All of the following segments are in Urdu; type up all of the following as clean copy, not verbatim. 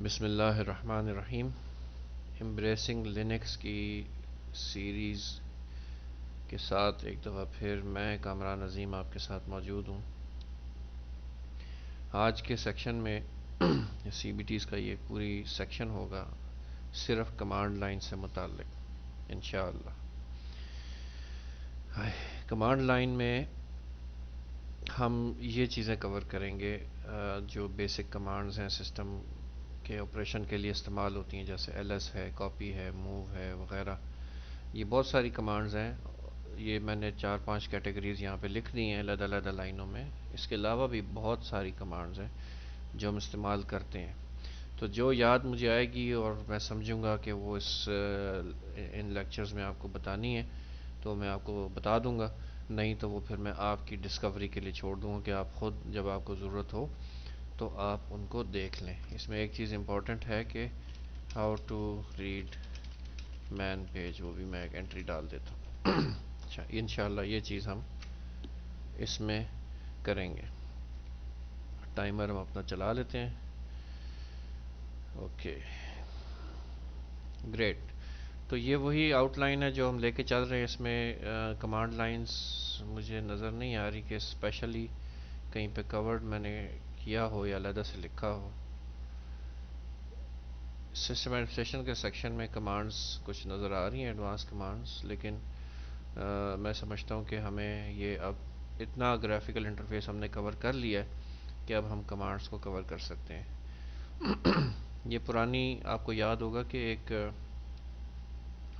بسم اللہ الرحمن الرحیم۔ امبریسنگ لینکس کی سیریز کے ساتھ ایک دفعہ پھر میں کامران عظیم آپ کے ساتھ موجود ہوں۔ آج کے سیکشن میں سی بی ٹیز کا یہ پوری سیکشن ہوگا صرف کمانڈ لائن سے متعلق انشاءاللہ۔ کمانڈ لائن میں ہم یہ چیزیں کور کریں گے جو بیسک کمانڈز ہیں سسٹم کے آپریشن کے لیے استعمال ہوتی ہیں، جیسے ایل ایس ہے، کاپی ہے، موو ہے وغیرہ۔ یہ بہت ساری کمانڈز ہیں، یہ میں نے 4-5 کیٹیگریز یہاں پہ لکھ دی ہیں علیحدہ علیحدہ لائنوں میں۔ اس کے علاوہ بھی بہت ساری کمانڈز ہیں جو ہم استعمال کرتے ہیں، تو جو یاد مجھے آئے گی اور میں سمجھوں گا کہ وہ ان لیکچرز میں آپ کو بتانی ہے تو میں آپ کو بتا دوں گا، نہیں تو وہ پھر میں آپ کی ڈسکوری کے لیے چھوڑ دوں گا کہ آپ خود جب آپ کو ضرورت ہو تو آپ ان کو دیکھ لیں۔ اس میں ایک چیز امپورٹنٹ ہے کہ how to read man page, وہ بھی میں ایک انٹری ڈال دیتا ہوں۔ اچھا، انشاءاللہ یہ چیز ہم اس میں کریں گے۔ ٹائمر ہم اپنا چلا لیتے ہیں۔ اوکے گریٹ، تو یہ وہی آؤٹ لائن ہے جو ہم لے کے چل رہے ہیں۔ اس میں کمانڈ لائنز مجھے نظر نہیں آ رہی کہ اسپیشلی کہیں پہ کورڈ میں نے کیا ہو یا علیحدہ سے لکھا ہو۔ سسٹم ایڈمنسٹریشن کے سیکشن میں کمانڈز کچھ نظر آ رہی ہیں، ایڈوانس کمانڈز، لیکن میں سمجھتا ہوں کہ ہمیں یہ اب اتنا گرافیکل انٹرفیس ہم نے کور کر لیا ہے کہ اب ہم کمانڈز کو کور کر سکتے ہیں۔ یہ پرانی آپ کو یاد ہوگا کہ ایک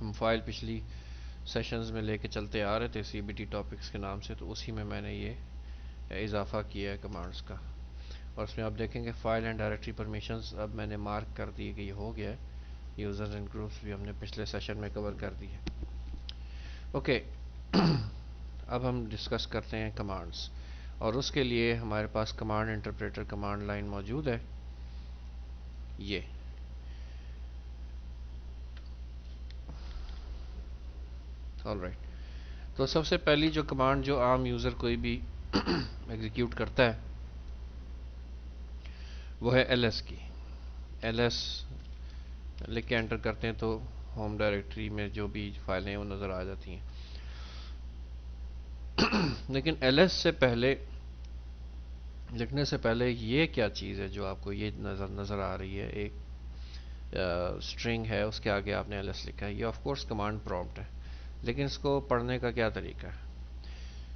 ہم فائل پچھلی سیشنز میں لے کے چلتے آ رہے تھے سی بی ٹی ٹاپکس کے نام سے، تو اسی میں نے یہ اضافہ کیا ہے کمانڈز کا، اور اس میں آپ دیکھیں گے فائل اینڈ ڈائریکٹری پرمیشنز اب میں نے مارک کر دی کہ یہ ہو گیا ہے۔ یوزرز اینڈ گروپس بھی ہم نے پچھلے سیشن میں کور کر دی ہے۔ اوکے، اب ہم ڈسکس کرتے ہیں کمانڈز، اور اس کے لیے ہمارے پاس کمانڈ انٹرپریٹر کمانڈ لائن موجود ہے۔ یہ آلرائٹ، تو سب سے پہلی جو کمانڈ جو عام یوزر کوئی بھی ایگزیکیوٹ کرتا ہے وہ ہے ایل ایس کی۔ ایل ایس لکھ کے انٹر کرتے ہیں تو ہوم ڈائریکٹری میں جو بھی فائلیں ہیں وہ نظر آ جاتی ہیں۔ لیکن ایل ایس سے پہلے لکھنے سے پہلے یہ کیا چیز ہے جو آپ کو یہ نظر آ رہی ہے، ایک اسٹرنگ ہے، اس کے آگے آپ نے ایل ایس لکھا ہے، یہ آف کورس کمانڈ پرومپٹ ہے، لیکن اس کو پڑھنے کا کیا طریقہ ہے؟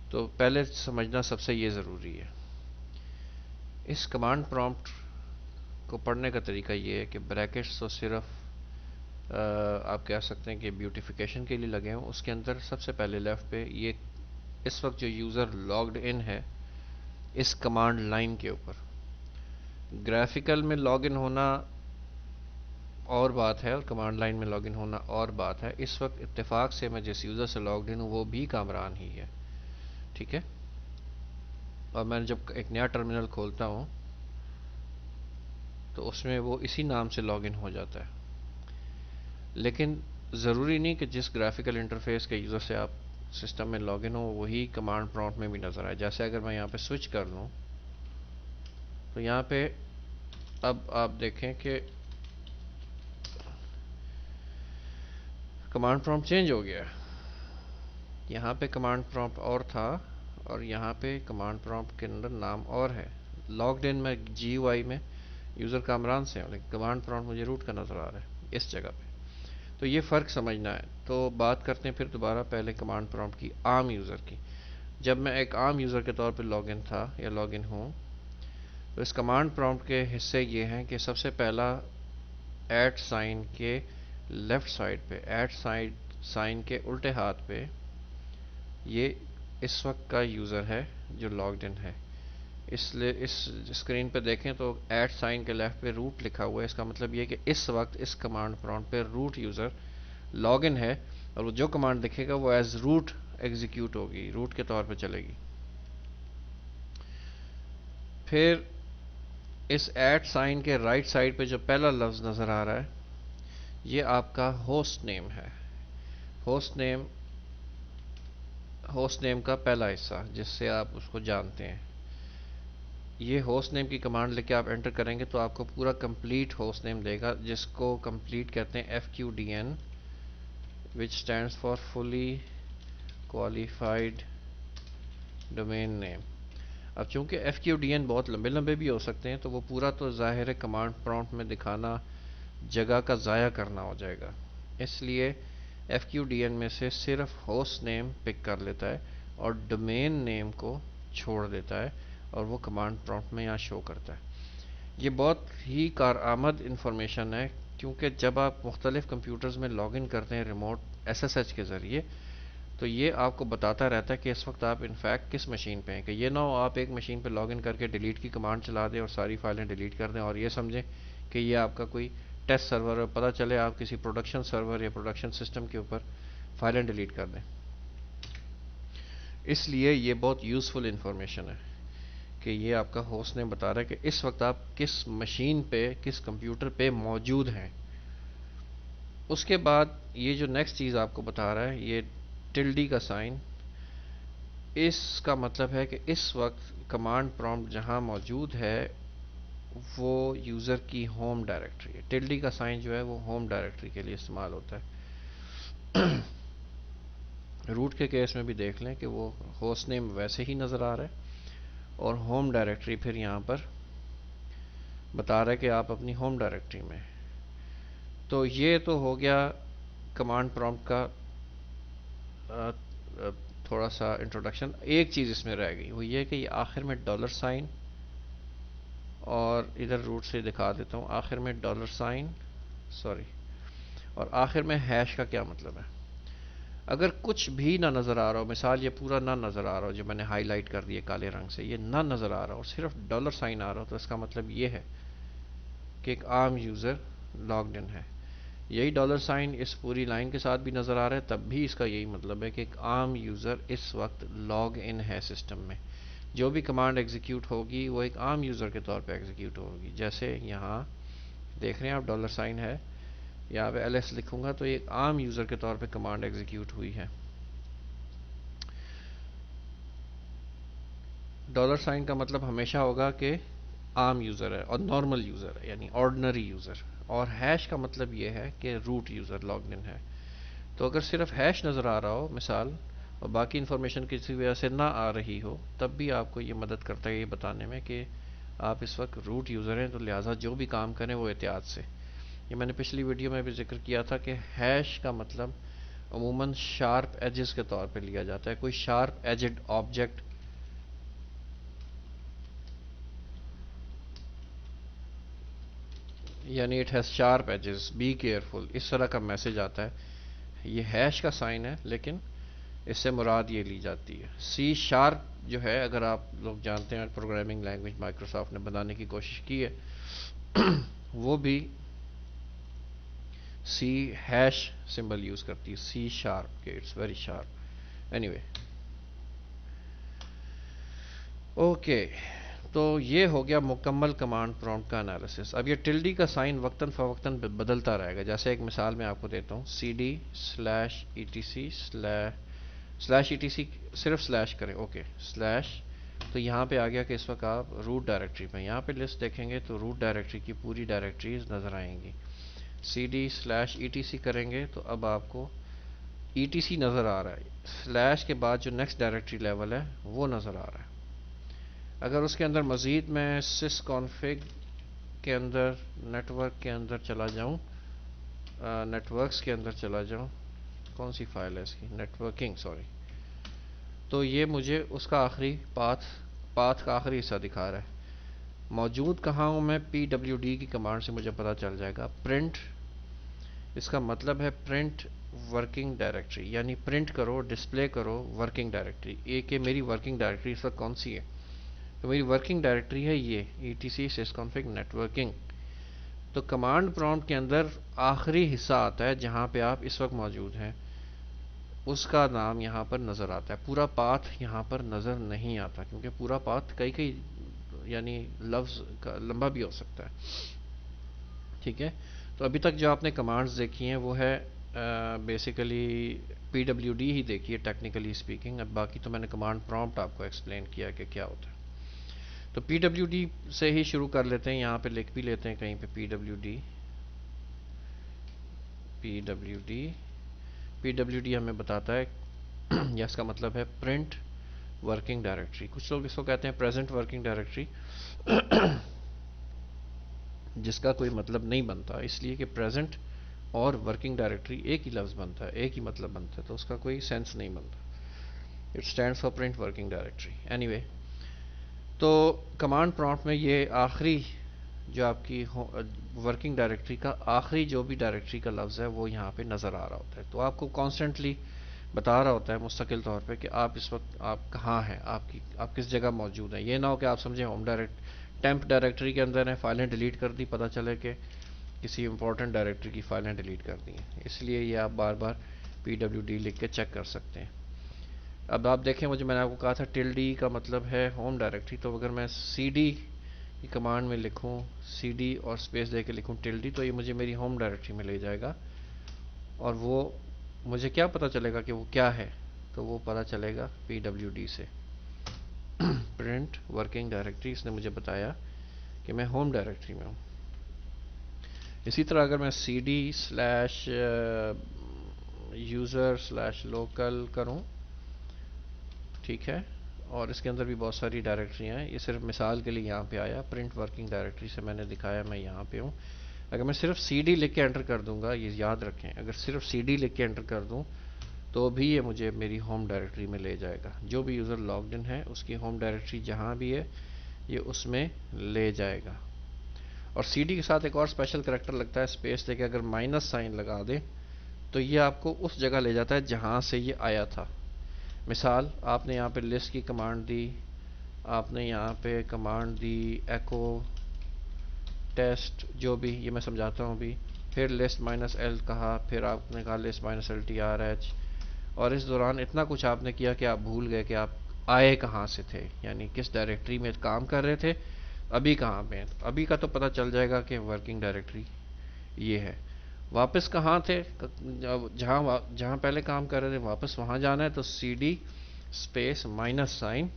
تو پہلے سمجھنا سب سے یہ ضروری ہے۔ اس کمانڈ پرومپٹ کو پڑھنے کا طریقہ یہ ہے کہ بریکٹس تو صرف آپ کہہ سکتے ہیں کہ بیوٹیفیکیشن کے لیے لگے ہوں، اس کے اندر سب سے پہلے لیفٹ پہ یہ اس وقت جو یوزر لاگڈ ان ہے اس کمانڈ لائن کے اوپر، گرافیکل میں لاگ ان ہونا اور بات ہے اور کمانڈ لائن میں لاگ ان ہونا اور بات ہے۔ اس وقت اتفاق سے میں جس یوزر سے لاگڈ ان ہوں وہ بھی کامران ہی ہے، ٹھیک ہے، اور میں جب ایک نیا ٹرمینل کھولتا ہوں تو اس میں وہ اسی نام سے لاگ ان ہو جاتا ہے۔ لیکن ضروری نہیں کہ جس گرافیکل انٹرفیس کے یوزر سے آپ سسٹم میں لاگ ان ہو وہی کمانڈ پرومپٹ میں بھی نظر آئے۔ جیسے اگر میں یہاں پہ سوئچ کر لوں تو یہاں پہ اب آپ دیکھیں کہ کمانڈ پرومپٹ چینج ہو گیا ہے۔ یہاں پہ کمانڈ پرومپٹ اور تھا اور یہاں پہ کمانڈ پرومپٹ کے اندر نام اور ہے۔ لاگڈ ان میں جی یو آئی میں یوزر کامران سے ہیں، لیکن کمانڈ پرومپٹ مجھے روٹ کا نظر آ رہا ہے اس جگہ پہ، تو یہ فرق سمجھنا ہے۔ تو بات کرتے ہیں پھر دوبارہ پہلے کمانڈ پرومپٹ کی عام یوزر کی۔ جب میں ایک عام یوزر کے طور پہ لاگ ان تھا یا لاگ ان ہوں تو اس کمانڈ پرومپٹ کے حصے یہ ہیں کہ سب سے پہلا ایٹ سائن کے لیفٹ سائڈ پہ، ایٹ سائن کے الٹے ہاتھ پہ یہ اس وقت کا یوزر ہے جو لاگڈ ان ہے۔ اس لیے اس اسکرین پہ دیکھیں تو ایٹ سائن کے لیفٹ پہ روٹ لکھا ہوا ہے، اس کا مطلب یہ کہ اس وقت اس کمانڈ پرومپٹ پہ روٹ یوزر لاگ ان ہے، اور وہ جو کمانڈ دکھے گا وہ ایز روٹ ایگزیکیوٹ ہوگی، روٹ کے طور پہ چلے گی۔ پھر اس ایٹ سائن کے رائٹ سائڈ پہ جو پہلا لفظ نظر آ رہا ہے یہ آپ کا ہوسٹ نیم ہے۔ ہوسٹ نیم کا پہلا حصہ جس سے آپ اس کو جانتے ہیں۔ یہ ہوسٹ نیم کی کمانڈ لے کے آپ انٹر کریں گے تو آپ کو پورا کمپلیٹ ہوسٹ نیم دے گا، جس کو کمپلیٹ کہتے ہیں FQDN which stands for fully qualified domain name. اب چونکہ FQDN بہت لمبے لمبے بھی ہو سکتے ہیں تو وہ پورا تو ظاہر ہے کمانڈ پرومپٹ میں دکھانا جگہ کا ضائع کرنا ہو جائے گا، اس لیے FQDN میں سے صرف ہوسٹ نیم پک کر لیتا ہے اور ڈومین نیم کو چھوڑ دیتا ہے اور وہ کمانڈ پرومپٹ میں یہاں شو کرتا ہے۔ یہ بہت ہی کارآمد انفارمیشن ہے کیونکہ جب آپ مختلف کمپیوٹرز میں لاگ ان کرتے ہیں ریموٹ SSH کے ذریعے تو یہ آپ کو بتاتا رہتا ہے کہ اس وقت آپ انفیکٹ کس مشین پہ ہیں، کہ یہ نہ ہو آپ ایک مشین پہ لاگ ان کر کے ڈیلیٹ کی کمانڈ چلا دیں اور ساری فائلیں ڈیلیٹ کر دیں اور یہ سمجھیں کہ یہ آپ کا کوئی ٹیسٹ سرور ہے، پتہ چلے آپ کسی پروڈکشن سرور یا پروڈکشن سسٹم کے اوپر فائلیں ڈیلیٹ کر دیں۔ اس لیے یہ بہت یوزفل انفارمیشن ہے کہ یہ آپ کا ہوسٹ نیم بتا رہا ہے کہ اس وقت آپ کس مشین پہ کس کمپیوٹر پہ موجود ہیں۔ اس کے بعد یہ جو نیکسٹ چیز آپ کو بتا رہا ہے یہ ٹلڈی کا سائن، اس کا مطلب ہے کہ اس وقت کمانڈ پرومپٹ جہاں موجود ہے وہ یوزر کی ہوم ڈائریکٹری ہے۔ ٹلڈی کا سائن جو ہے وہ ہوم ڈائریکٹری کے لیے استعمال ہوتا ہے۔ روٹ کے کیس میں بھی دیکھ لیں کہ وہ ہوسٹ نیم ویسے ہی نظر آ رہا ہے اور ہوم ڈائریکٹری پھر یہاں پر بتا رہا ہے کہ آپ اپنی ہوم ڈائریکٹری میں۔ تو یہ تو ہو گیا کمانڈ پرومپٹ کا تھوڑا سا انٹروڈکشن۔ ایک چیز اس میں رہ گئی وہ یہ کہ یہ آخر میں ڈالر سائن، اور ادھر روٹ سے دکھا دیتا ہوں، آخر میں ڈالر سائن اور آخر میں ہیش کا کیا مطلب ہے۔ اگر کچھ بھی نہ نظر آ رہا ہو، مثال یہ پورا نہ نظر آ رہا ہو جو میں نے ہائی لائٹ کر دیا کالے رنگ سے، یہ نہ نظر آ رہا ہو صرف ڈالر سائن آ رہا ہو تو اس کا مطلب یہ ہے کہ ایک عام یوزر لاگڈ ان ہے۔ یہی ڈالر سائن اس پوری لائن کے ساتھ بھی نظر آ رہا ہے تب بھی اس کا یہی مطلب ہے کہ ایک عام یوزر اس وقت لاگ ان ہے سسٹم میں۔ جو بھی کمانڈ ایگزیکیوٹ ہوگی وہ ایک عام یوزر کے طور پہ ایگزیکیوٹ ہوگی، جیسے یہاں دیکھ رہے ہیں آپ ڈالر سائن ہے، یہاں پہ LS لکھوں گا تو ایک عام یوزر کے طور پہ کمانڈ ایگزیکیوٹ ہوئی ہے۔ ڈالر سائن کا مطلب ہمیشہ ہوگا کہ عام یوزر ہے اور نارمل یوزر ہے یعنی آرڈنری یوزر، اور ہیش کا مطلب یہ ہے کہ روٹ یوزر لاگڈ ان ہے۔ تو اگر صرف ہیش نظر آ رہا ہو مثال اور باقی انفارمیشن کسی وجہ سے نہ آ رہی ہو تب بھی آپ کو یہ مدد کرتا ہے یہ بتانے میں کہ آپ اس وقت روٹ یوزر ہیں، تو لہٰذا جو بھی کام کریں وہ احتیاط سے۔ یہ میں نے پچھلی ویڈیو میں بھی ذکر کیا تھا کہ ہیش کا مطلب عموماً شارپ ایجز کے طور پہ لیا جاتا ہے۔ کوئی شارپ ایجڈ آبجیکٹ یعنی it has sharp edges be careful, اس طرح کا میسج آتا ہے۔ یہ ہیش کا سائن ہے لیکن اس سے مراد یہ لی جاتی ہے۔ سی شارپ جو ہے اگر آپ لوگ جانتے ہیں پروگرامنگ لینگویج مائکروسافٹ نے بنانے کی کوشش کی ہے وہ بھی سی ہیش سمبل یوز کرتی ہے، سی شارپ کہ it's very sharp. Anyway okay, تو یہ ہو گیا مکمل کمانڈ پرومپٹ کا انالیسس۔ اب یہ ٹلڈی کا سائن وقتاً فوقتاً بدلتا رہے گا، جیسے ایک مثال میں آپ کو دیتا ہوں cd/etc/etc صرف سلیش کریں، اوکے سلیش، تو یہاں پہ آ گیا کہ اس وقت آپ روٹ ڈائریکٹری میں، یہاں پہ لسٹ دیکھیں گے تو روٹ ڈائریکٹری کی پوری ڈائریکٹریز نظر آئیں گی۔ cd/etc کریں گے تو اب آپ کو etc نظر آ رہا ہے، سلیش کے بعد جو نیکسٹ ڈائریکٹری لیول ہے وہ نظر آ رہا ہے۔ اگر اس کے اندر مزید میں sys config کے اندر نیٹ ورک کے اندر چلا جاؤں، نیٹ ورکس کے اندر چلا جاؤں، کون سی فائل ہے اس کی، نیٹ ورکنگ تو یہ مجھے اس کا آخری پاتھ کا آخری حصہ دکھا رہا ہے۔ موجود کہاں ہوں میں، pwd کی کمانڈ سے مجھے پتا چل جائے گا۔ پرنٹ اس کا مطلب ہے پرنٹ ورکنگ ڈائریکٹری، یعنی پرنٹ کرو ڈسپلے کرو ورکنگ ڈائریکٹری، یہ کہ میری ورکنگ ڈائریکٹری اس وقت کون سی ہے۔ تو میری ورکنگ ڈائریکٹری ہے یہ etc sysconfig networking۔ تو کمانڈ پرومپٹ کے اندر آخری حصہ آتا ہے جہاں پہ آپ اس وقت موجود ہیں، اس کا نام یہاں پر نظر آتا ہے، پورا پاتھ یہاں پر نظر نہیں آتا کیونکہ پورا پاتھ کئی یعنی لفظ کا لمبا بھی ہو سکتا ہے، ٹھیک ہے۔ تو ابھی تک جو آپ نے کمانڈز دیکھی ہیں وہ ہے بیسیکلی pwd ہی دیکھی ہے ٹیکنیکلی اسپیکنگ، اب باقی تو میں نے کمانڈ پرومپٹ آپ کو ایکسپلین کیا کہ کیا ہوتا ہے۔ تو پی ڈبلیو ڈی سے ہی شروع کر لیتے ہیں، یہاں پہ لکھ بھی لیتے ہیں کہیں پہ P W D. P W D P W D ہمیں بتاتا ہے یا اس کا مطلب ہے پرنٹ ورکنگ ڈائریکٹری. کچھ لوگ اس کو کہتے ہیں پریزنٹ ورکنگ ڈائریکٹری، جس کا کوئی مطلب نہیں بنتا، اس لیے کہ پریزنٹ اور ورکنگ ڈائریکٹری ایک ہی لفظ بنتا ہے، ایک ہی مطلب بنتا ہے، تو اس کا کوئی سینس نہیں بنتا. It stands for print working directory. Any way, تو کمانڈ پرامپٹ میں یہ آخری جو آپ کی ورکنگ ڈائریکٹری کا آخری جو بھی ڈائریکٹری کا لفظ ہے وہ یہاں پہ نظر آ رہا ہوتا ہے. تو آپ کو کانسٹنٹلی بتا رہا ہوتا ہے مستقل طور پہ کہ آپ اس وقت آپ کہاں ہیں، آپ کس جگہ موجود ہیں. یہ نہ ہو کہ آپ سمجھیں ہوم ٹیمپ ڈائریکٹری کے اندر ہیں، فائلیں ڈیلیٹ کر دی، پتہ چلے کہ کسی امپورٹنٹ ڈائریکٹری کی فائلیں ڈیلیٹ کر دی ہیں. اس لیے یہ آپ بار بار پی ڈبلیو ڈی لکھ کے چیک کر سکتے ہیں. اب آپ دیکھیں، میں نے آپ کو کہا تھا ٹل ڈی کا مطلب ہے ہوم ڈائریکٹری. تو اگر میں سی ڈی کی کمانڈ میں لکھوں، سی ڈی اور اسپیس دے کے لکھوں ٹل ڈی، تو یہ مجھے میری ہوم ڈائریکٹری میں لے جائے گا. اور وہ مجھے کیا پتہ چلے گا کہ وہ کیا ہے؟ تو وہ پتہ چلے گا پی ڈبلیو ڈی سے، پرنٹ ورکنگ ڈائریکٹری. اس نے مجھے بتایا کہ میں ہوم ڈائریکٹری میں ہوں. اسی طرح اگر میں C D slash user slash local کروں، ٹھیک ہے، اور اس کے اندر بھی بہت ساری ڈائریکٹریاں ہیں، یہ صرف مثال کے لیے یہاں پہ آیا، پرنٹ ورکنگ ڈائریکٹری سے میں نے دکھایا میں یہاں پہ ہوں. اگر میں صرف سی ڈی لکھ کے انٹر کر دوں گا، یہ یاد رکھیں، اگر صرف سی ڈی لکھ کے انٹر کر دوں تو بھی یہ مجھے میری ہوم ڈائریکٹری میں لے جائے گا. جو بھی یوزر لاگڈ ان ہے اس کی ہوم ڈائریکٹری جہاں بھی ہے یہ اس میں لے جائے گا. اور سی ڈی کے ساتھ ایک اور اسپیشل کریکٹر لگتا ہے، اسپیس دے کے اگر مائنس سائن لگا دیں تو یہ آپ کو اس جگہ لے جاتا ہے جہاں سے یہ آیا تھا. مثال، آپ نے یہاں پہ لسٹ کی کمانڈ دی، آپ نے یہاں پہ کمانڈ دی ایکو ٹیسٹ، جو بھی، یہ میں سمجھاتا ہوں بھی، پھر لسٹ مائنس ایل کہا، پھر آپ نے کہا list minus L T R H, اور اس دوران اتنا کچھ آپ نے کیا کہ آپ بھول گئے کہ آپ آئے کہاں سے تھے، یعنی کس ڈائریکٹری میں کام کر رہے تھے، ابھی کہاں پہ ہیں. ابھی کا تو پتہ چل جائے گا کہ ورکنگ ڈائریکٹری یہ ہے. واپس کہاں تھے، جہاں پہلے کام کر رہے تھے واپس وہاں جانا ہے، تو C D space minus sign,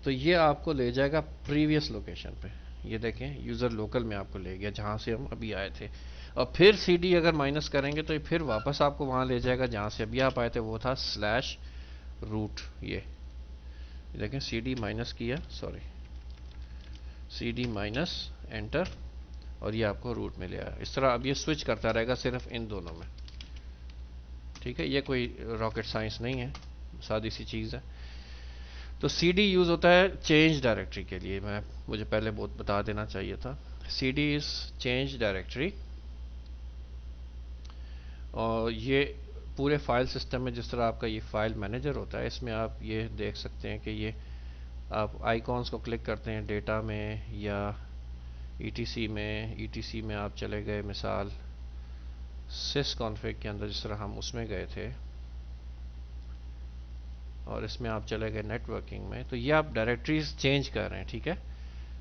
تو یہ آپ کو لے جائے گا پریویس لوکیشن پہ. یہ دیکھیں یوزر لوکل میں آپ کو لے گیا جہاں سے ہم ابھی آئے تھے. اور پھر سی ڈی اگر مائنس کریں گے تو پھر واپس آپ کو وہاں لے جائے گا جہاں سے ابھی آپ آئے تھے، وہ تھا سلیش روٹ. یہ دیکھیں سی ڈی مائنس کیا، sorry, C D minus enter, اور یہ آپ کو روٹ میں لے آیا. اس طرح اب یہ سوئچ کرتا رہے گا صرف ان دونوں میں. ٹھیک ہے، یہ کوئی راکٹ سائنس نہیں ہے، سادی سی چیز ہے. تو سی ڈی یوز ہوتا ہے چینج ڈائریکٹری کے لیے، مجھے پہلے بہت بتا دینا چاہیے تھا. C D is change directory, اور یہ پورے فائل سسٹم میں جس طرح آپ کا یہ فائل مینیجر ہوتا ہے، اس میں آپ یہ دیکھ سکتے ہیں کہ یہ آپ آئیکونس کو کلک کرتے ہیں ڈیٹا میں یا ای ٹی سی میں آپ چلے گئے، مثال سس کانفگ کے اندر جس طرح ہم اس میں گئے تھے، اور اس میں آپ چلے گئے نیٹ ورکنگ میں، تو یہ آپ ڈائریکٹریز چینج کر رہے ہیں. ٹھیک ہے،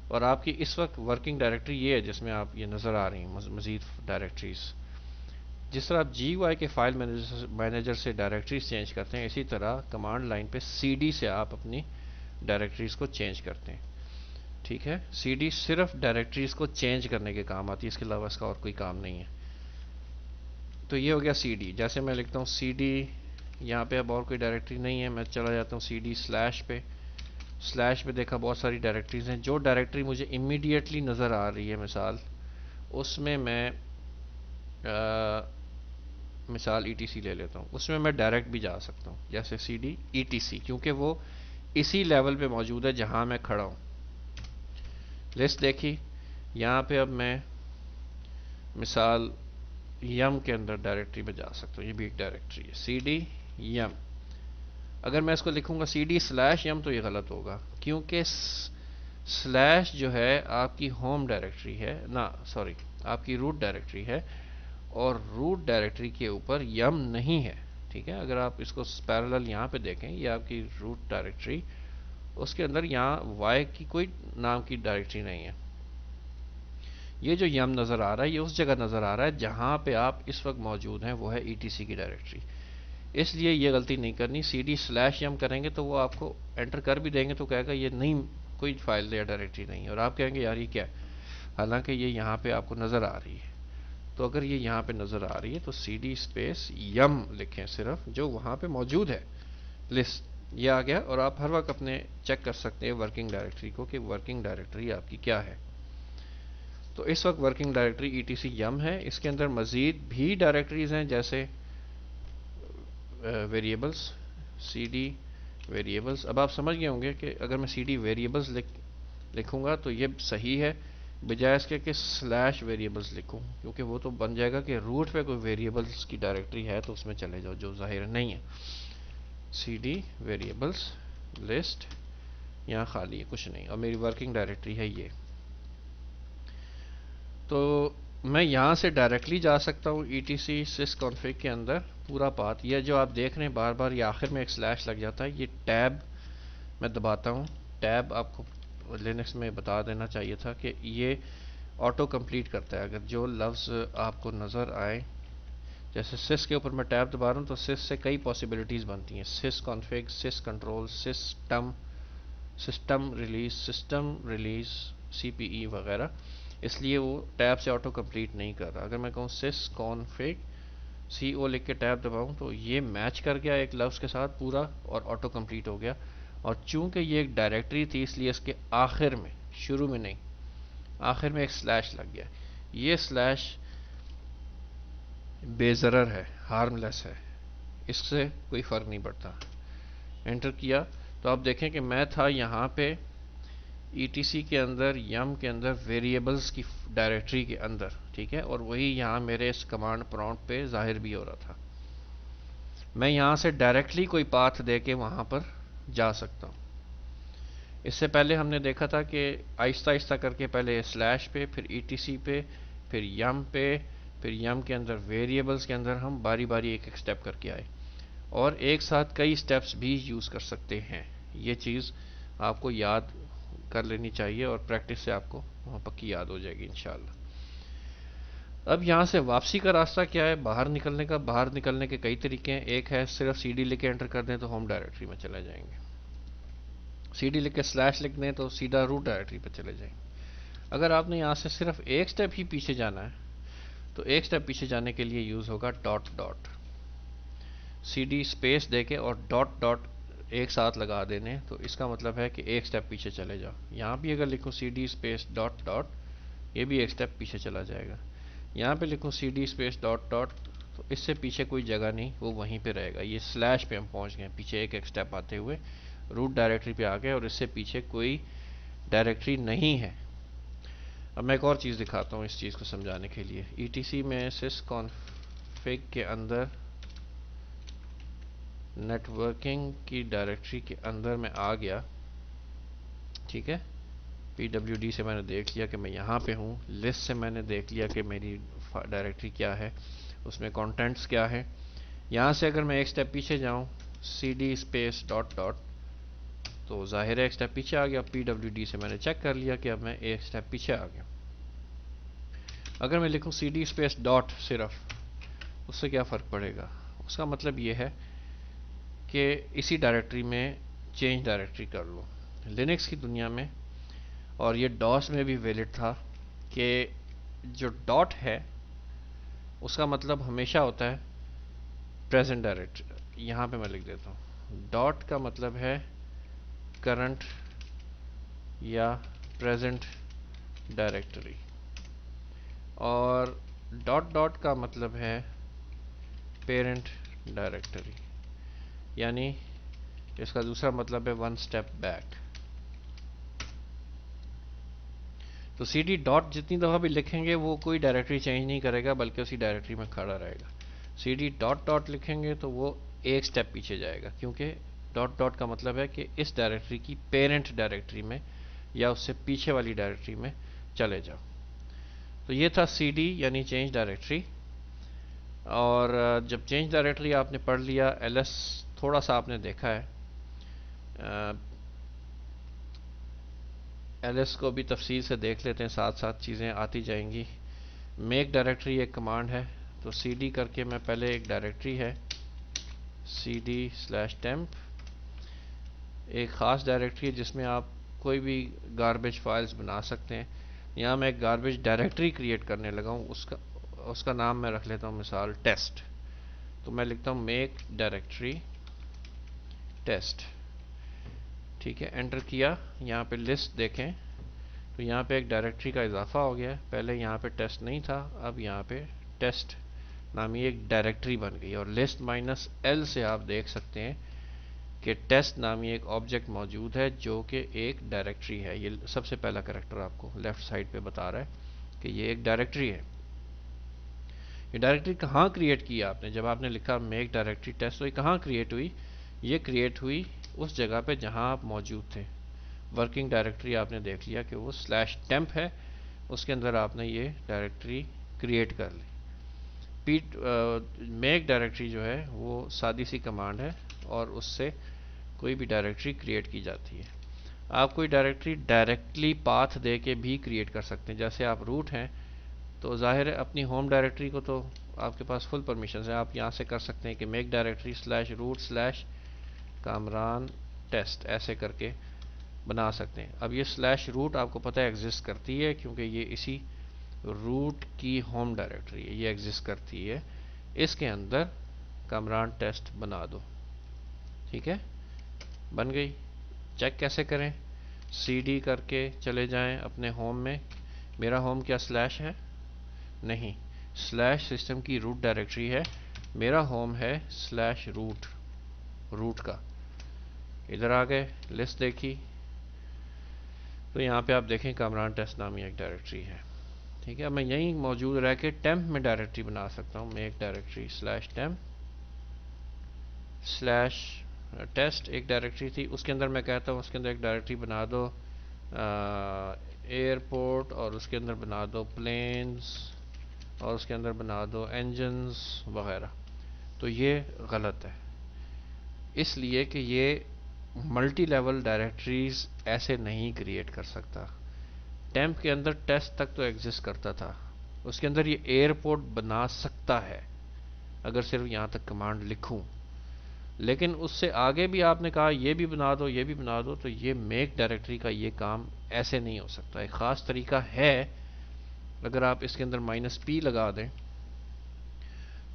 اور آپ کی اس وقت ورکنگ ڈائریکٹری یہ ہے جس میں آپ یہ نظر آ رہی ہیں مزید ڈائریکٹریز. جس طرح آپ جی یو آئی کے فائل مینیجر سے ڈائریکٹریز چینج کرتے ہیں، اسی طرح کمانڈ لائن پہ سی ڈی سے آپ اپنی ڈائریکٹریز کو چینج کرتے ہیں. ٹھیک ہے، سی ڈی صرف ڈائریکٹریز کو چینج کرنے کے کام آتی ہے، اس کے علاوہ اس کا اور کوئی کام نہیں ہے. تو یہ ہو گیا سی ڈی. جیسے میں لکھتا ہوں سی ڈی، یہاں پہ اب اور کوئی ڈائریکٹری نہیں ہے، میں چلا جاتا ہوں سی ڈی سلیش پہ. سلیش پہ دیکھا بہت ساری ڈائریکٹریز ہیں. جو ڈائریکٹری مجھے امیڈیٹلی نظر آ رہی ہے مثال، اس میں میں مثال ای ٹی سی لے لیتا ہوں، اس میں ڈائریکٹ بھی جا سکتا ہوں، جیسے C D E T C, کیونکہ وہ اسی لیول پہ موجود ہے جہاں میں کھڑا ہوں. لسٹ دیکھی، یہاں پہ اب میں مثال یم کے اندر ڈائریکٹری میں جا سکتا ہوں. یہ بھی ایک ڈائریکٹری ہے، سی ڈی یم. اگر میں اس کو لکھوں گا سی ڈی سلیش یم تو یہ غلط ہوگا، کیونکہ سلیش جو ہے آپ کی ہوم ڈائریکٹری ہے، نہ سوری، آپ کی روٹ ڈائریکٹری ہے، اور روٹ ڈائریکٹری کے اوپر یم نہیں ہے. ٹھیک ہے، اگر آپ اس کو پیرالل یہاں پہ دیکھیں، یہ آپ کی روٹ ڈائریکٹری، اس کے اندر یہاں وائی کی کوئی نام کی ڈائریکٹری نہیں ہے. یہ جو یم نظر آ رہا ہے یہ اس جگہ نظر آ رہا ہے جہاں پہ آپ اس وقت موجود ہیں، وہ ہے ای ٹی سی کی ڈائریکٹری. اس لیے یہ غلطی نہیں کرنی. cd/yum کریں گے تو وہ آپ کو انٹر کر بھی دیں گے تو کہے گا یہ نہیں کوئی فائل یا ڈائریکٹری نہیں ہے, اور آپ کہیں گے یار یہ کیا ہے, حالانکہ یہ یہاں پہ آپ کو نظر آ رہی ہے. تو اگر یہ یہاں پہ نظر آ رہی ہے تو cd/yum لکھیں صرف, جو وہاں پہ موجود ہے لسٹ, یہ آ گیا. اور آپ ہر وقت اپنے چیک کر سکتے ہیں ورکنگ ڈائریکٹری کو کہ ورکنگ ڈائریکٹری آپ کی کیا ہے. تو اس وقت ورکنگ ڈائریکٹری etc_yum ہے. اس کے اندر مزید بھی ڈائریکٹریز ہیں جیسے ویریبلس, cd ویریبلس. اب آپ سمجھ گئے ہوں گے کہ اگر میں cd ویریبلس لکھوں گا تو یہ صحیح ہے, بجائے اس کے کہ /ویریبلس لکھوں, کیونکہ وہ تو بن جائے گا کہ روٹ پہ کوئی ویریبلس کی ڈائریکٹری ہے تو اس میں چلے جاؤ, جو ظاہر نہیں ہے. cd ویریبلس لسٹ, یہاں خالی ہے کچھ نہیں, اور میری ورکنگ ڈائریکٹری ہے یہ. تو میں یہاں سے ڈائریکٹلی جا سکتا ہوں etc sysconfig کے اندر پورا پاتھ. یہ جو آپ دیکھ رہے ہیں بار بار یہ آخر میں ایک سلیش لگ جاتا ہے, یہ ٹیب میں دباتا ہوں. ٹیب آپ کو لینکس میں بتا دینا چاہیے تھا کہ یہ آٹو کمپلیٹ کرتا ہے. اگر جو لفظ آپ کو نظر آئے, جیسے sys کے اوپر میں ٹیب دبا رہا ہوں تو sys سے کئی پاسبلٹیز بنتی ہیں, sysconfig, syscontrol, system release cpe وغیرہ. اس لیے وہ ٹیب سے آٹو کمپلیٹ نہیں کر رہا. اگر میں کہوں sysconfig co لکھ کے ٹیب دباؤں تو یہ میچ کر گیا ایک لفظ کے ساتھ پورا اور آٹو کمپلیٹ ہو گیا. اور چونکہ یہ ایک ڈائریکٹری تھی اس لیے اس کے آخر میں, شروع میں نہیں, آخر میں ایک سلیش لگ گیا. یہ سلیش بے ضرر ہے, ہارم لیس ہے, اس سے کوئی فرق نہیں پڑتا. انٹر کیا تو آپ دیکھیں کہ میں تھا یہاں پہ etc کے اندر, یم کے اندر, ویریبلس کی ڈائریکٹری کے اندر, ٹھیک ہے, اور وہی یہاں میرے اس کمانڈ پرومپٹ پہ ظاہر بھی ہو رہا تھا. میں یہاں سے ڈائریکٹلی کوئی پاتھ دے کے وہاں پر جا سکتا ہوں. اس سے پہلے ہم نے دیکھا تھا کہ آہستہ آہستہ کر کے پہلے سلیش پہ, پھر etc پہ, پھر یم پہ, پھر یم کے اندر ویریبلس کے اندر ہم باری باری ایک ایک سٹیپ کر کے آئے, اور ایک ساتھ کئی سٹیپس بھی یوز کر سکتے ہیں. یہ چیز آپ کو یاد کر لینی چاہیے اور پریکٹس سے آپ کو پکی یاد ہو جائے گی انشاءاللہ. اب یہاں سے واپسی کا راستہ کیا ہے, باہر نکلنے کا؟ باہر نکلنے کے کئی طریقے ہیں. ایک ہے صرف cd لکھ کے انٹر کر دیں تو ہوم ڈائریکٹری میں چلے جائیں گے. cd لکھ کے سلیش لکھ دیں تو سیدھا روٹ ڈائریکٹری پہ چلے جائیں گے. اگر آپ نے یہاں سے صرف ایک سٹیپ ہی پیچھے جانا ہے تو ایک سٹیپ پیچھے جانے کے لیے یوز ہوگا ڈاٹ. cd اسپیس دے کے اور ڈاٹ ایک ساتھ لگا دینے, تو اس کا مطلب ہے کہ ایک سٹیپ پیچھے چلے جاؤ. یہاں بھی اگر لکھوں cd اسپیس ڈاٹ, یہ بھی ایک سٹیپ پیچھے چلا جائے گا. یہاں پہ لکھوں cd اسپیس ڈاٹ تو اس سے پیچھے کوئی جگہ نہیں, وہ وہیں پہ رہے گا. یہ سلیش پہ ہم پہنچ گئے, پیچھے ایک ایک سٹیپ آتے ہوئے روٹ ڈائریکٹری پہ آ گئے, اور اس سے پیچھے کوئی ڈائریکٹری نہیں ہے. اب میں ایک اور چیز دکھاتا ہوں اس چیز کو سمجھانے کے لیے. etc میں sysconfig کے اندر نیٹ ورکنگ کی ڈائریکٹری کے اندر میں آ گیا, ٹھیک ہے. pwd سے میں نے دیکھ لیا کہ میں یہاں پہ ہوں. لسٹ سے میں نے دیکھ لیا کہ میری ڈائریکٹری کیا ہے, اس میں کانٹینٹس کیا ہے. یہاں سے اگر میں ایک سٹیپ پیچھے جاؤں cd اسپیس ڈاٹ تو ظاہر ہے ایک سٹیپ پیچھے آ گیا. pwd سے میں نے چیک کر لیا کہ اب میں ایک سٹیپ پیچھے آ گیا. اگر میں لکھوں cd اسپیس ڈاٹ صرف, اس سے کیا فرق پڑے گا؟ اس کا مطلب یہ ہے کہ اسی ڈائریکٹری میں چینج ڈائریکٹری کر لو. لینکس کی دنیا میں, اور یہ ڈاس میں بھی ویلڈ تھا, کہ جو ڈاٹ ہے اس کا مطلب ہمیشہ ہوتا ہے پریزنٹ ڈائریکٹری. یہاں پہ میں لکھ دیتا ہوں, ڈاٹ کا مطلب ہے کرنٹ یا پریزنٹ ڈائریکٹری, اور ڈاٹ کا مطلب ہے پیرنٹ ڈائریکٹری. یعنی اس کا دوسرا مطلب ہے ون سٹیپ بیک. تو cd ڈاٹ جتنی دفعہ بھی لکھیں گے وہ کوئی ڈائریکٹری چینج نہیں کرے گا, بلکہ اسی ڈائریکٹری میں کھڑا رہے گا. cd ڈاٹ لکھیں گے تو وہ ایک سٹیپ پیچھے جائے گا, کیونکہ ڈاٹ کا مطلب ہے کہ اس ڈائریکٹری کی پیرنٹ ڈائریکٹری میں یا اس سے پیچھے والی ڈائریکٹری میں چلے جاؤ. تو یہ تھا cd یعنی چینج ڈائریکٹری. اور جب چینج ڈائریکٹری آپ نے پڑھ لیا, ls تھوڑا سا آپ نے دیکھا ہے, ls کو بھی تفصیل سے دیکھ لیتے ہیں, ساتھ ساتھ چیزیں آتی جائیں گی. میک ڈائریکٹری ایک کمانڈ ہے, تو cd کر کے میں پہلے ایک ڈائریکٹری ہے cd/temp ایک خاص ڈائریکٹری ہے جس میں آپ کوئی بھی گاربیج فائلز بنا سکتے ہیں. یہاں میں ایک گاربیج ڈائریکٹری کریٹ کرنے لگا ہوں, اس کا نام میں رکھ لیتا ہوں مثال ٹیسٹ. تو میں لکھتا ہوں میک ڈائریکٹری ٹیسٹ. ٹھیک ہے, انٹر کیا. یہاں پہ لسٹ دیکھیں تو یہاں پہ ایک ڈائریکٹری کا اضافہ ہو گیا. پہلے یہاں پہ ٹیسٹ نہیں تھا, اب یہاں پہ ٹیسٹ نامی ایک ڈائریکٹری بن گئی. اور لسٹ مائنس ایل سے آپ دیکھ سکتے ہیں کہ ٹیسٹ نامی ایک آبجیکٹ موجود ہے جو کہ ایک ڈائریکٹری ہے. یہ سب سے پہلا کریکٹر آپ کو لیفٹ سائڈ پہ بتا رہا ہے کہ یہ ایک ڈائریکٹری ہے. یہ ڈائریکٹری کہاں کریٹ کی آپ نے؟ جب آپ نے لکھا میک ڈائریکٹری ٹیسٹ تو یہ کہاں کریٹ ہوئی؟ یہ کریٹ ہوئی اس جگہ پہ جہاں آپ موجود تھے. ورکنگ ڈائریکٹری آپ نے دیکھ لیا کہ وہ /temp ہے, اس کے اندر آپ نے یہ ڈائریکٹری کریٹ کر لی. میک ڈائریکٹری جو ہے وہ سادی سی کمانڈ ہے اور اس سے کوئی بھی ڈائریکٹری کریٹ کی جاتی ہے. آپ کوئی ڈائریکٹری ڈائریکٹلی پاتھ دے کے بھی کریٹ کر سکتے ہیں. جیسے آپ روٹ ہیں تو ظاہر ہے اپنی ہوم ڈائریکٹری کو تو آپ کے پاس فل پرمیشنز ہیں, آپ یہاں سے کر سکتے ہیں کہ میک ڈائریکٹری /root/کامران ٹیسٹ ایسے کر کے بنا سکتے ہیں. اب یہ /root آپ کو پتہ ہے ایگزسٹ کرتی ہے کیونکہ یہ اسی روٹ کی ہوم ڈائریکٹری ہے, یہ ایگزسٹ کرتی ہے. اس کے اندر کامران ٹیسٹ بنا دو. ٹھیک ہے, بن گئی. چیک کیسے کریں؟ سی ڈی کر کے چلے جائیں اپنے ہوم میں. میرا ہوم کیا / ہے؟ نہیں, /سسٹم کی روٹ ڈائریکٹری ہے. میرا ہوم ہے /root روٹ کا. ادھر آ گئے, لسٹ دیکھی تو یہاں پہ آپ دیکھیں کامران ٹیسٹ نامی ایک ڈائریکٹری ہے. ٹھیک ہے, میں یہیں موجود رہ کے ٹیمپ میں ڈائریکٹری بنا سکتا ہوں. میک ڈائریکٹری /temp /test ایک ڈائریکٹری تھی, اس کے اندر میں کہتا ہوں اس کے اندر ایک ڈائریکٹری بنا دو ایئرپورٹ, اور اس کے اندر بنا دو پلینز, اور اس کے اندر بنا دو انجنز وغیرہ. تو یہ غلط ہے اس لیے کہ یہ ملٹی لیول ڈائریکٹریز ایسے نہیں کریٹ کر سکتا. ٹیمپ کے اندر ٹیسٹ تک تو ایگزسٹ کرتا تھا, اس کے اندر یہ ایئرپورٹ بنا سکتا ہے اگر صرف یہاں تک کمانڈ لکھوں, لیکن اس سے آگے بھی آپ نے کہا یہ بھی بنا دو یہ بھی بنا دو, تو یہ میک ڈائریکٹری کا یہ کام ایسے نہیں ہو سکتا. ایک خاص طریقہ ہے, اگر آپ اس کے اندر -p لگا دیں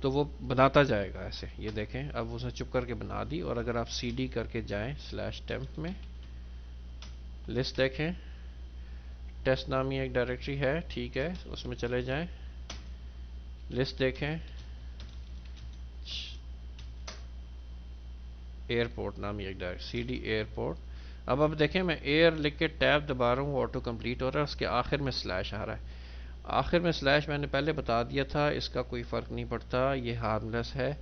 تو وہ بناتا جائے گا ایسے. یہ دیکھیں اب اس نے چپ کر کے بنا دی. اور اگر آپ cd کر کے جائیں /temp میں, لسٹ دیکھیں, ٹیسٹ نامی ایک ڈائریکٹری ہے, ٹھیک ہے, اس میں چلے جائیں, لسٹ دیکھیں, ایئرپورٹ نامی ایک ڈائریکٹری cd ایئرپورٹ. اب دیکھیں میں ایئر لکھ کے ٹیب دبا رہا ہوں, آٹو کمپلیٹ ہو رہا ہے, اس کے آخر میں / آ رہا ہے. آخر میں / میں نے پہلے بتا دیا تھا اس کا کوئی فرق نہیں پڑتا, یہ ہارملیس ہے.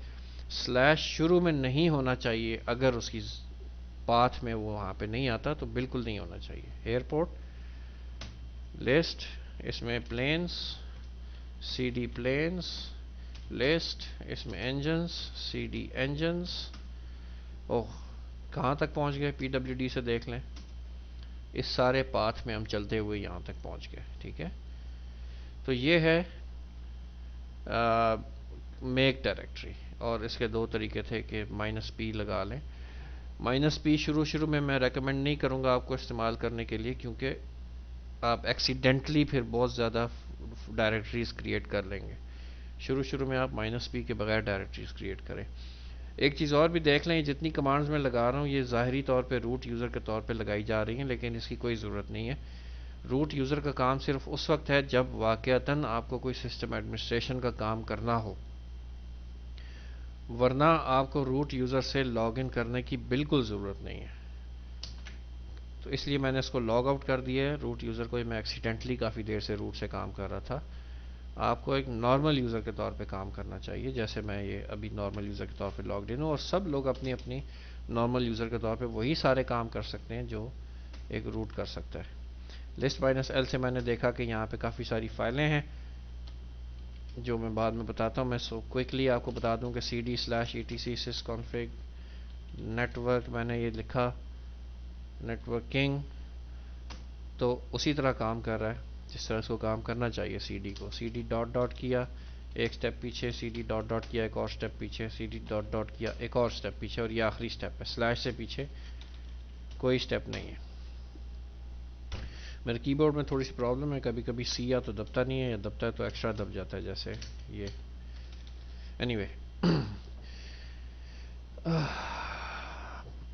/ شروع میں نہیں ہونا چاہیے, اگر اس کی پاتھ میں وہ وہاں پہ نہیں آتا تو بالکل نہیں ہونا چاہیے. ایئرپورٹ لسٹ, اس میں پلینز cd پلینز, لسٹ اس میں انجنز cd انجنز. اوہ کہاں تک پہنچ گئے؟ PWD سے دیکھ لیں, اس سارے پاتھ میں ہم چلتے ہوئے یہاں تک پہنچ گئے. ٹھیک ہے, تو یہ ہے میک ڈائریکٹری. اور اس کے دو طریقے تھے کہ -p لگا لیں. -p شروع میں ریکمینڈ نہیں کروں گا آپ کو استعمال کرنے کے لیے, کیونکہ آپ ایکسیڈنٹلی پھر بہت زیادہ ڈائریکٹریز کریٹ کر لیں گے. شروع میں آپ -p کے بغیر ڈائریکٹریز کریٹ کریں. ایک چیز اور بھی دیکھ لیں, جتنی کمانڈز میں لگا رہا ہوں یہ ظاہری طور پہ روٹ یوزر کے طور پہ لگائی جا رہی ہیں, لیکن اس کی کوئی ضرورت نہیں ہے. روٹ یوزر کا کام صرف اس وقت ہے جب واقعتاً آپ کو کوئی سسٹم ایڈمنسٹریشن کا کام کرنا ہو, ورنہ آپ کو روٹ یوزر سے لاگ ان کرنے کی بالکل ضرورت نہیں ہے. تو اس لیے میں نے اس کو لاگ آؤٹ کر دیا ہے روٹ یوزر کو. میں ایکسیڈنٹلی کافی دیر سے روٹ سے کام کر رہا تھا. آپ کو ایک نارمل یوزر کے طور پہ کام کرنا چاہیے, جیسے میں یہ ابھی نارمل یوزر کے طور پہ لاگڈ ان ہوں, اور سب لوگ اپنی اپنی نارمل یوزر کے طور پہ وہی سارے کام کر سکتے ہیں جو ایک روٹ کر سکتا ہے. لسٹ -l سے میں نے دیکھا کہ یہاں پہ کافی ساری فائلیں ہیں جو میں بعد میں بتاتا ہوں. میں کوئکلی آپ کو بتا دوں کہ cd/etc sysconfig نیٹورک میں نے یہ لکھا, نیٹورکنگ, تو اسی طرح کام کر رہا ہے جس طرح اس کو کام کرنا چاہیے. cd کو cd ڈاٹ کیا, ایک سٹیپ پیچھے سی ڈی ڈاٹ ڈاٹ کیا، ایک اور سٹیپ پیچھے سی ڈی ڈاٹ ڈاٹ کیا، ایک اور سٹیپ پیچھے، اور یہ آخری سٹیپ ہے. سلیش سے پیچھے کوئی سٹیپ نہیں ہے. میرے کی بورڈ میں تھوڑی سی پرابلم ہے، کبھی کبھی سی یا تو دبتا نہیں ہے، یا دبتا ہے تو ایکسٹرا دب جاتا ہے، جیسے یہ. اینی وے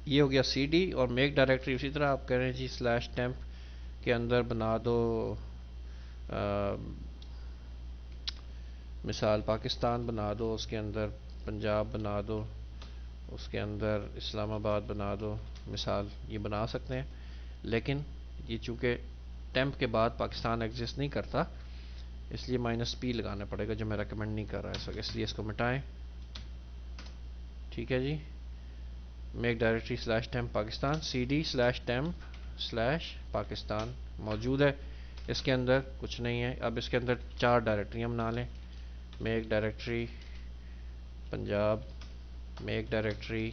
یہ ہو گیا سی ڈی. اور میک ڈائریکٹری اسی طرح آپ کہہ رہے ہیں جی سلیش ٹیمپ کے اندر بنا دو مثال پاکستان بنا دو، اس کے اندر پنجاب بنا دو، اس کے اندر اسلام آباد بنا دو مثال. یہ بنا سکتے ہیں، لیکن یہ چونکہ ٹیمپ کے بعد پاکستان ایگزسٹ نہیں کرتا، اس لیے مائنس پی لگانا پڑے گا، جو میں ریکمینڈ نہیں کر رہا اس وقت، اس لیے اس کو مٹائیں. ٹھیک ہے جی. Make directory slash temp Pakistan, C D slash temp slash Pakistan موجود ہے. اس کے اندر کچھ نہیں ہے. اب اس کے اندر 4 ڈائریکٹریاں بنا لیں. Make directory Punjab, make directory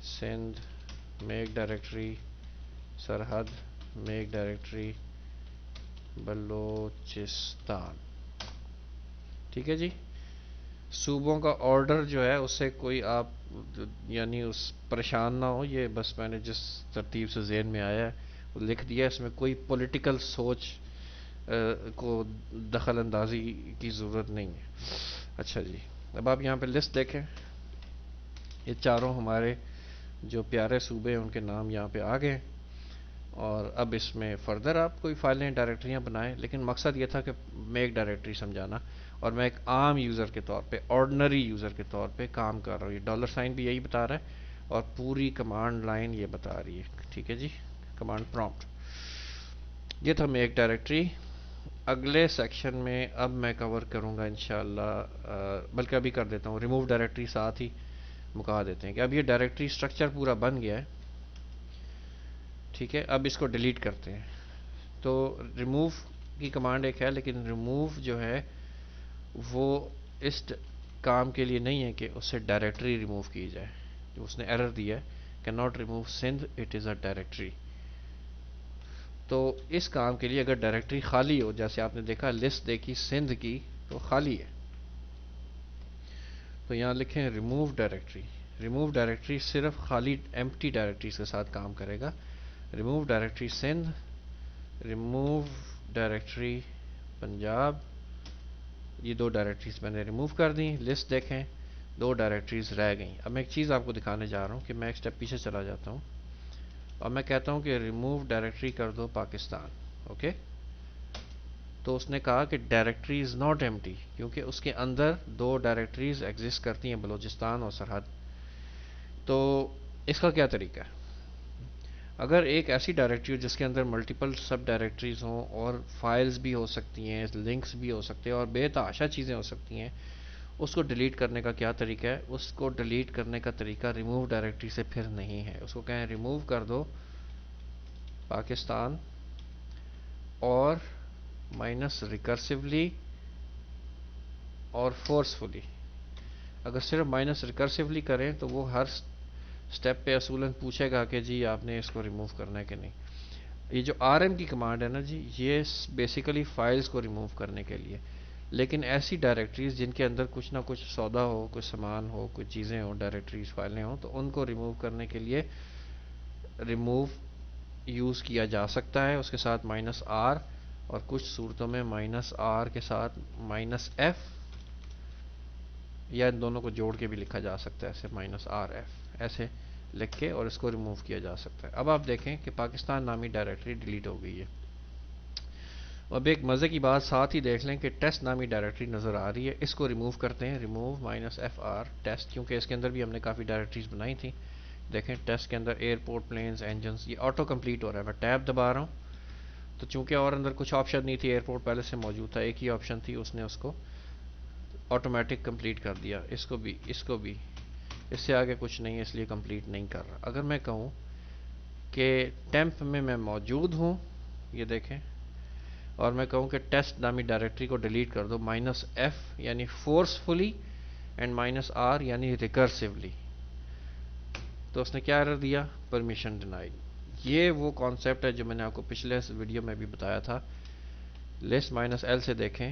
Sindh, make directory سرحد، میک ڈائریکٹری بلوچستان. ٹھیک ہے جی. صوبوں کا آرڈر جو ہے اس سے کوئی آپ یعنی اس پریشان نہ ہو، یہ بس میں نے جس ترتیب سے ذہن میں آیا ہے وہ لکھ دیا. اس میں کوئی پولیٹیکل سوچ کو دخل اندازی کی ضرورت نہیں ہے. اچھا جی. اب آپ یہاں پہ لسٹ دیکھیں، یہ چاروں ہمارے جو پیارے صوبے ہیں ان کے نام یہاں پہ آ گئے. اور اب اس میں فردر آپ کوئی فائلیں ڈائریکٹریاں بنائیں، لیکن مقصد یہ تھا کہ میک ڈائریکٹری سمجھانا. اور میں ایک عام یوزر کے طور پہ، آرڈنری یوزر کے طور پہ کام کر رہا ہوں. یہ ڈالر سائن بھی یہی بتا رہا ہے اور پوری کمانڈ لائن یہ بتا رہی ہے. ٹھیک ہے جی. کمانڈ پرومپٹ یہ تھا میک ڈائریکٹری. اگلے سیکشن میں اب میں کور کروں گا انشاءاللہ، بلکہ ابھی کر دیتا ہوں ریموو ڈائریکٹری، ساتھ ہی مکا دیتے ہیں کہ اب یہ ڈائریکٹری سٹرکچر پورا بن گیا ہے. ٹھیک ہے. اب اس کو ڈیلیٹ کرتے ہیں. تو ریموو کی کمانڈ ایک ہے، لیکن ریموو جو ہے وہ اس کام کے لیے نہیں ہے کہ اس سے ڈائریکٹری ریموو کی جائے. جو اس نے ایرر دیا ہے کہ not remove Sindh it is a directory. تو اس کام کے لیے اگر ڈائریکٹری خالی ہو، جیسے آپ نے دیکھا لسٹ دیکھی سندھ کی تو خالی ہے، تو یہاں لکھیں ریموو ڈائریکٹری. ریموو ڈائریکٹری صرف خالی ایمپٹی ڈائریکٹریز کے ساتھ کام کرے گا. Remove directory Sindh, remove directory Punjab. یہ 2 ڈائریکٹریز میں نے ریموو کر دیں. لسٹ دیکھیں 2 ڈائریکٹریز رہ گئیں. اب میں ایک چیز آپ کو دکھانے جا رہا ہوں کہ میں ایک سٹیپ پیچھے چلا جاتا ہوں اور میں کہتا ہوں کہ ریموو ڈائریکٹری کر دو پاکستان. اوکے. تو اس نے کہا کہ ڈائریکٹری از ناٹ ایمٹی، کیونکہ اس کے اندر 2 ڈائریکٹریز ایگزسٹ کرتی ہیں، بلوچستان اور سرحد. تو اس کا کیا طریقہ ہے؟ اگر ایک ایسی ڈائریکٹری ہو جس کے اندر ملٹیپل سب ڈائریکٹریز ہوں اور فائلز بھی ہو سکتی ہیں، لنکس بھی ہو سکتے ہیں اور بے تحاشا چیزیں ہو سکتی ہیں، اس کو ڈیلیٹ کرنے کا کیا طریقہ ہے؟ اس کو ڈیلیٹ کرنے کا طریقہ ریموو ڈائریکٹری سے پھر نہیں ہے. اس کو کہیں ریموو کر دو پاکستان اور مائنس ریکرسولی اور فورسفلی. اگر صرف مائنس ریکرسولی کریں تو وہ ہر سٹیپ پہ اصولاً پوچھے گا کہ جی آپ نے اس کو ریموو کرنا ہے کہ نہیں. یہ جو آر ایم کی کمانڈ ہے نا جی، یہ بیسیکلی فائلز کو ریموو کرنے کے لیے. لیکن ایسی ڈائریکٹریز جن کے اندر کچھ نہ کچھ سودا ہو، کچھ سامان ہو، کچھ چیزیں ہوں، ڈائریکٹریز فائلیں ہوں، تو ان کو ریموو کرنے کے لیے ریموو یوز کیا جا سکتا ہے. اس کے ساتھ مائنس آر، اور کچھ صورتوں میں مائنس آر کے ساتھ مائنس ایف، یا ان دونوں کو جوڑ کے بھی لکھا جا سکتا ہے، ایسے مائنس آر ایف ایسے لکھ کے اور اس کو ریموو کیا جا سکتا ہے. اب آپ دیکھیں کہ پاکستان نامی ڈائریکٹری ڈیلیٹ ہو گئی ہے. اب ایک مزے کی بات ساتھ ہی دیکھ لیں کہ ٹیسٹ نامی ڈائریکٹری نظر آ رہی ہے. اس کو ریموو کرتے ہیں، remove minus F R test, کیونکہ اس کے اندر بھی ہم نے کافی ڈائریکٹریز بنائی تھیں. دیکھیں ٹیسٹ کے اندر ایئرپورٹ، پلینز، انجنز، یہ آٹو کمپلیٹ ہو رہا ہے. میں ٹیب دبا رہا ہوں تو چونکہ اور اندر کچھ آپشن نہیں تھی، ایئرپورٹ پہلے سے موجود تھا، ایک ہی آپشن تھی، اس نے اس کو آٹومیٹک کمپلیٹ کر دیا. اس کو بھی، اس کو بھی، اس سے آگے کچھ نہیں ہے، اس لیے کمپلیٹ نہیں کر رہا. اگر میں کہوں کہ ٹیمپ میں موجود ہوں، یہ دیکھیں، اور میں کہوں کہ ٹیسٹ نامی ڈائریکٹری کو ڈیلیٹ کر دو، مائنس ایف یعنی فورسفلی اینڈ مائنس آر یعنی ریکرسولی، تو اس نے کیا ایرر دیا؟ پرمیشن ڈینائیڈ. یہ وہ کانسیپٹ ہے جو میں نے آپ کو پچھلے ویڈیو میں بھی بتایا تھا. لسٹ مائنس ایل سے دیکھیں